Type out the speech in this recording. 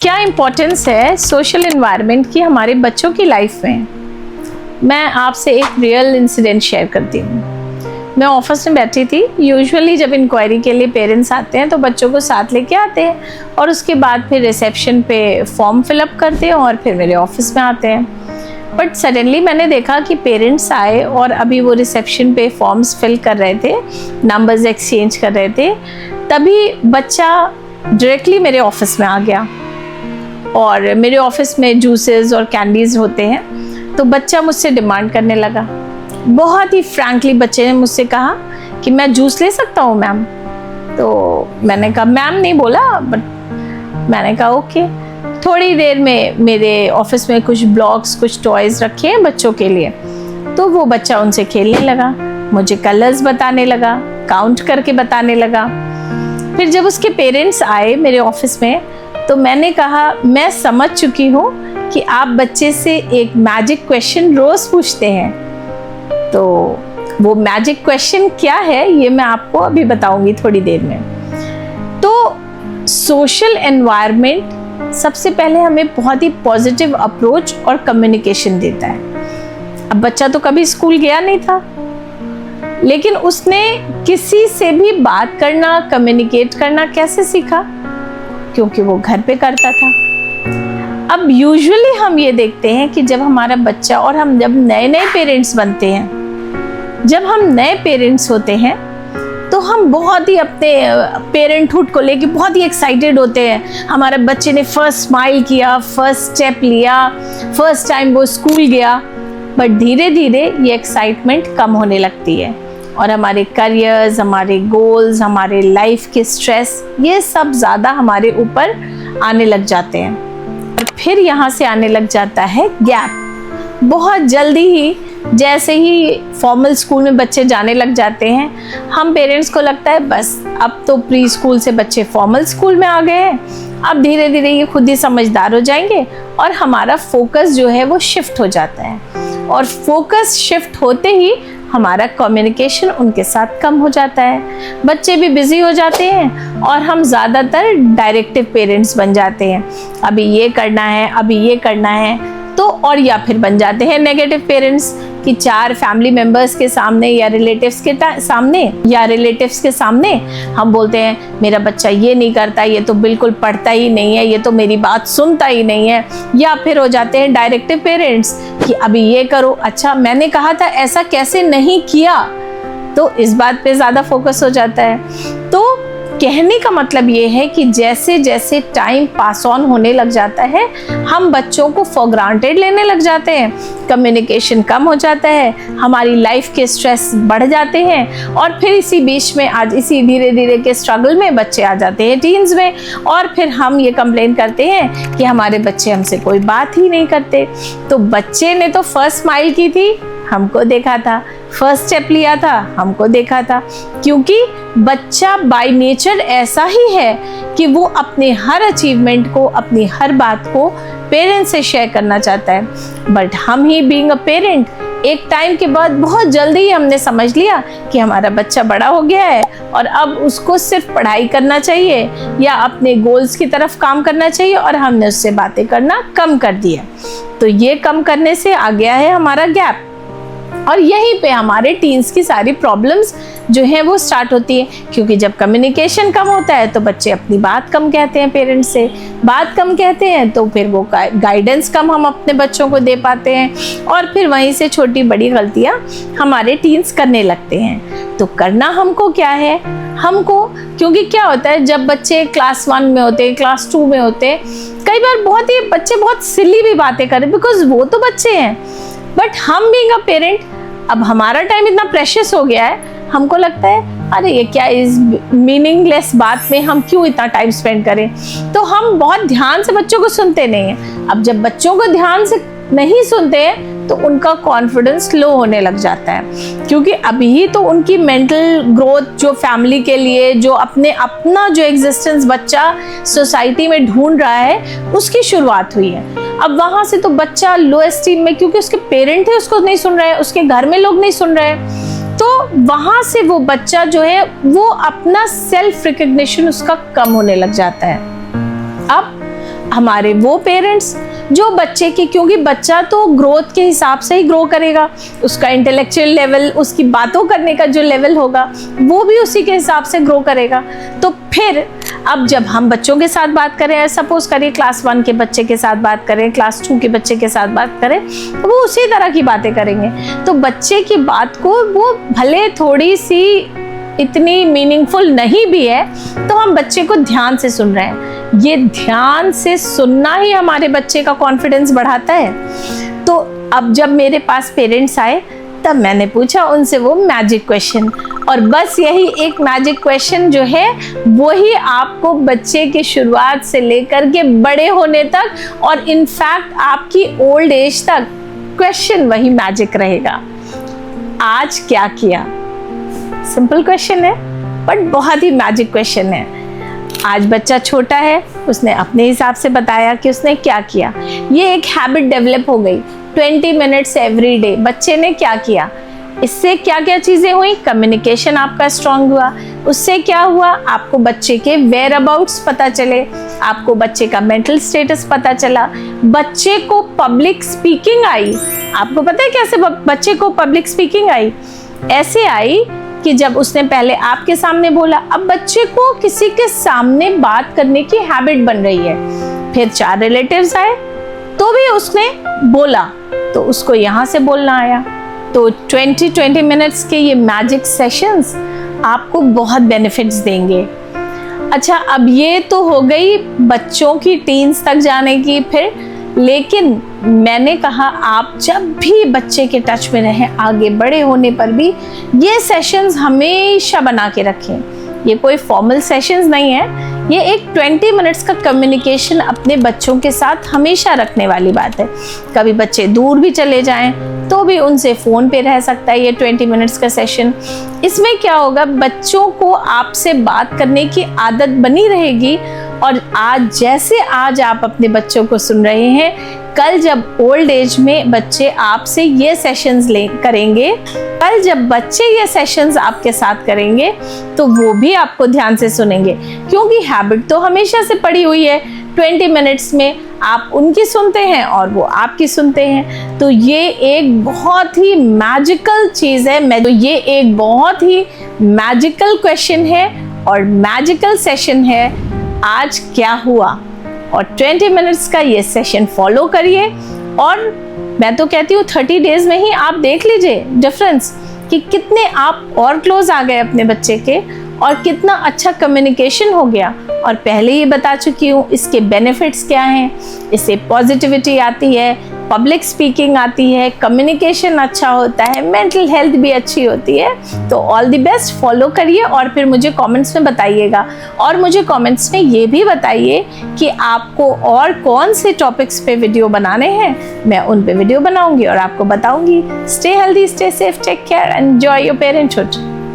क्या इम्पोर्टेंस है social environment की हमारे बच्चों की लाइफ में। मैं आपसे एक रियल इंसिडेंट शेयर करती हूँ। मैं ऑफिस में बैठी थी। यूजुअली जब इंक्वायरी के लिए पेरेंट्स आते हैं तो बच्चों को साथ लेके आते हैं और उसके बाद फिर रिसेप्शन पे फॉर्म फिलअप करते हैं और फिर मेरे ऑफिस में आते हैं। बट सडनली मैंने देखा कि पेरेंट्स आए और अभी वो रिसेप्शन पे फॉर्म्स फिल कर रहे थे, नंबर्स एक्सचेंज कर रहे थे, तभी बच्चा डायरेक्टली मेरे ऑफिस में आ गया। और मेरे ऑफिस में जूसेस और कैंडीज़ होते हैं, तो बच्चा मुझसे डिमांड करने लगा। बहुत ही फ्रैंकली बच्चे ने मुझसे कहा कि मैं जूस ले सकता हूँ मैम। तो मैंने कहा मैम नहीं बोला, बट मैंने कहा ओके। थोड़ी देर में मेरे ऑफिस में कुछ ब्लॉक्स, कुछ टॉयज़ रखे हैं बच्चों के लिए, तो वो बच्चा उनसे खेलने लगा, मुझे कलर्स बताने लगा, काउंट करके बताने लगा। फिर जब उसके पेरेंट्स आए मेरे ऑफिस में तो मैंने कहा मैं समझ चुकी हूँ कि आप बच्चे से एक मैजिक क्वेश्चन रोज पूछते हैं, तो वो मैजिक क्वेश्चन क्या है ये मैं आपको अभी बताऊंगी थोड़ी देर में। तो सोशल एनवायरनमेंट सबसे पहले हमें बहुत ही पॉजिटिव अप्रोच और कम्युनिकेशन देता है। अब बच्चा तो कभी स्कूल गया नहीं था, लेकिन उसने किसी से भी बात करना, कम्युनिकेट करना कैसे सीखा? क्योंकि वो घर पे करता था। अब यूजुअली हम ये देखते हैं कि जब हमारा बच्चा, और हम जब नए नए पेरेंट्स बनते हैं, जब हम नए पेरेंट्स होते हैं तो हम बहुत ही अपने पेरेंटहुड को लेके बहुत ही एक्साइटेड होते हैं। हमारे बच्चे ने फर्स्ट स्माइल किया, फर्स्ट स्टेप लिया, फर्स्ट टाइम वो स्कूल गया। बट धीरे धीरे ये एक्साइटमेंट कम होने लगती है और हमारे करियर्स, हमारे गोल्स, हमारे लाइफ के स्ट्रेस, ये सब ज़्यादा हमारे ऊपर आने लग जाते हैं। और फिर यहाँ से आने लग जाता है गैप। बहुत जल्दी ही, जैसे ही फॉर्मल स्कूल में बच्चे जाने लग जाते हैं, हम पेरेंट्स को लगता है बस अब तो प्री स्कूल से बच्चे फॉर्मल स्कूल में आ गए हैं, अब धीरे धीरे ये खुद ही समझदार हो जाएंगे और हमारा फोकस जो है वो शिफ्ट हो जाता है। और फोकस शिफ्ट होते ही हमारा कम्युनिकेशन उनके साथ कम हो जाता है, बच्चे भी बिजी हो जाते हैं और हम ज़्यादातर डायरेक्टिव पेरेंट्स बन जाते हैं। अभी ये करना है, अभी ये करना है, तो और या फिर बन जाते हैं नेगेटिव पेरेंट्स कि चार फैमिली मेंबर्स के सामने या रिलेटिव्स के सामने हम बोलते हैं मेरा बच्चा ये नहीं करता, ये तो बिल्कुल पढ़ता ही नहीं है, ये तो मेरी बात सुनता ही नहीं है। या फिर हो जाते हैं डायरेक्टिव पेरेंट्स कि अभी ये करो, अच्छा मैंने कहा था ऐसा कैसे नहीं किया, तो इस बात पे ज़्यादा फोकस हो जाता है। तो कहने का मतलब ये है कि जैसे जैसे टाइम पास ऑन होने लग जाता है, हम बच्चों को फॉर ग्रांटेड लेने लग जाते हैं, कम्युनिकेशन कम हो जाता है, हमारी लाइफ के स्ट्रेस बढ़ जाते हैं और फिर इसी बीच में आज इसी धीरे धीरे के स्ट्रगल में बच्चे आ जाते हैं टीन्स में, और फिर हम ये कंप्लेन करते हैं कि हमारे बच्चे हमसे कोई बात ही नहीं करते। तो बच्चे ने तो फर्स्ट स्माइल की थी, हमको देखा था, फर्स्ट स्टेप लिया था, हमको देखा था, क्योंकि बच्चा बाय नेचर ऐसा ही है कि वो अपने हर अचीवमेंट को, अपनी हर बात को पेरेंट्स से शेयर करना चाहता है। बट हम ही बीइंग अ पेरेंट, एक टाइम के बाद बहुत जल्दी ही हमने समझ लिया कि हमारा बच्चा बड़ा हो गया है और अब उसको सिर्फ पढ़ाई करना चाहिए या अपने गोल्स की तरफ काम करना चाहिए, और हमने उससे बातें करना कम कर दिया। तो ये कम करने से आ गया है हमारा गैप, और यहीं पे हमारे टीन्स की सारी प्रॉब्लम्स जो हैं वो स्टार्ट होती है। क्योंकि जब कम्युनिकेशन कम होता है तो बच्चे अपनी बात कम कहते हैं, पेरेंट्स से बात कम कहते हैं, तो फिर वो गाइडेंस कम हम अपने बच्चों को दे पाते हैं और फिर वहीं से छोटी बड़ी गलतियां हमारे टीन्स करने लगते हैं। तो करना हमको क्या है, हमको, क्योंकि क्या होता है जब बच्चे क्लास 1 में होते हैं, क्लास 2 में होते हैं, कई बार बहुत ही बच्चे बहुत सिली भी बातें करें, बिकॉज वो तो बच्चे हैं। बट हम बीइंग अ पेरेंट, अब हमारा टाइम इतना प्रेशियस हो गया है, हमको लगता है अरे ये क्या, इस मीनिंगलेस बात में हम क्यों इतना टाइम स्पेंड करें, तो हम बहुत ध्यान से बच्चों को सुनते नहीं हैं। अब जब बच्चों को ध्यान से नहीं सुनते हैं तो उनका कॉन्फिडेंस लो होने लग जाता है, क्योंकि अभी तो उनकी मेंटल ग्रोथ जो फैमिली के लिए, जो अपना जो एग्जिस्टेंस बच्चा सोसाइटी में ढूंढ रहा है, उसकी शुरुआत हुई है। अब वहाँ से तो बच्चा लो एस्टीम में, क्योंकि उसके पेरेंट है उसको नहीं सुन रहे हैं, उसके घर में लोग नहीं सुन रहे हैं, तो वहाँ से वो बच्चा जो है वो अपना सेल्फ रिकग्निशन उसका कम होने लग जाता है। अब हमारे वो पेरेंट्स जो बच्चे की, क्योंकि बच्चा तो ग्रोथ के हिसाब से ही ग्रो करेगा, उसका इंटेलेक्चुअल लेवल, उसकी बातों करने का जो लेवल होगा वो भी उसी के हिसाब से ग्रो करेगा। तो फिर अब जब हम बच्चों के साथ बात करें, सपोज करिए क्लास 1 के बच्चे के साथ बात करें, क्लास 2 के बच्चे के साथ बात करें, तो वो उसी तरह की बातें करेंगे। तो बच्चे की बात को वो भले थोड़ी सी इतनी मीनिंगफुल नहीं भी है, तो हम बच्चे को ध्यान से सुन रहे हैं। ये ध्यान से सुनना ही हमारे बच्चे का कॉन्फिडेंस बढ़ाता है। तो अब जब मेरे पास पेरेंट्स आए तब मैंने पूछा उनसे वो मैजिक क्वेश्चन, और बस यही एक मैजिक क्वेश्चन जो है वही आपको बच्चे की शुरुआत से लेकर के बड़े होने तक और इनफैक्ट आपकी ओल्ड एज तक क्वेश्चन वही मैजिक रहेगा। आज क्या किया? सिंपल क्वेश्चन है बट बहुत ही मैजिक क्वेश्चन है। आज बच्चा छोटा है, उसने अपने हिसाब से बताया कि उसने क्या किया। ये एक हैबिट डेवलप हो गई। 20 मिनट्स एवरी डे बच्चे ने क्या किया, इससे क्या क्या चीज़ें हुई? कम्युनिकेशन आपका स्ट्रांग हुआ। उससे क्या हुआ? आपको बच्चे के वेयर अबाउट्स पता चले, आपको बच्चे का मेंटल स्टेटस पता चला, बच्चे को पब्लिक स्पीकिंग आई। आपको पता है कैसे बच्चे को पब्लिक स्पीकिंग आई? ऐसे आई कि जब उसने पहले आपके सामने बोला, अब बच्चे को किसी के सामने बात करने की हैबिट बन रही है। फिर 4 रिलेटिव्स आए तो भी उसने बोला, तो उसको यहाँ से बोलना आया। तो 20 मिनट्स के ये मैजिक सेशंस आपको बहुत बेनिफिट्स देंगे। अच्छा, अब ये तो हो गई बच्चों की टीन्स तक जाने की। फिर लेकिन मैंने कहा आप जब भी बच्चे के टच में रहें, आगे बड़े होने पर भी ये सेशंस हमेशा बना के रखें। ये कोई फॉर्मल सेशंस नहीं है, ये एक 20 मिनट्स का कम्युनिकेशन अपने बच्चों के साथ हमेशा रखने वाली बात है। कभी बच्चे दूर भी चले जाएं तो भी उनसे फ़ोन पे रह सकता है ये 20 मिनट्स का सेशन। इसमें क्या होगा, बच्चों को आपसे बात करने की आदत बनी रहेगी। और आज आप अपने बच्चों को सुन रहे हैं, कल जब ओल्ड एज में बच्चे आपसे ये सेशंस करेंगे, कल जब बच्चे ये सेशंस आपके साथ करेंगे तो वो भी आपको ध्यान से सुनेंगे, क्योंकि हैबिट तो हमेशा से पड़ी हुई है। 20 मिनट्स में आप उनकी सुनते हैं और वो आपकी सुनते हैं। तो ये एक बहुत ही मैजिकल चीज़ है। तो ये एक बहुत ही मैजिकल क्वेश्चन है और मैजिकल सेशन है। आज क्या हुआ? और 20 मिनट्स का ये सेशन फॉलो करिए और मैं तो कहती हूँ 30 डेज में ही आप देख लीजिए डिफरेंस कि कितने आप और क्लोज आ गए अपने बच्चे के और कितना अच्छा कम्युनिकेशन हो गया। और पहले ही बता चुकी हूँ इसके बेनिफिट्स क्या हैं। इससे पॉजिटिविटी आती है, पब्लिक स्पीकिंग आती है, कम्युनिकेशन अच्छा होता है, मेंटल हेल्थ भी अच्छी होती है। तो ऑल द बेस्ट, फॉलो करिए और फिर मुझे कमेंट्स में बताइएगा। और मुझे कमेंट्स में ये भी बताइए कि आपको और कौन से टॉपिक्स पे वीडियो बनाने हैं, मैं उन पे वीडियो बनाऊंगी और आपको बताऊंगी। Stay healthy, stay safe, take care, enjoy your parenthood.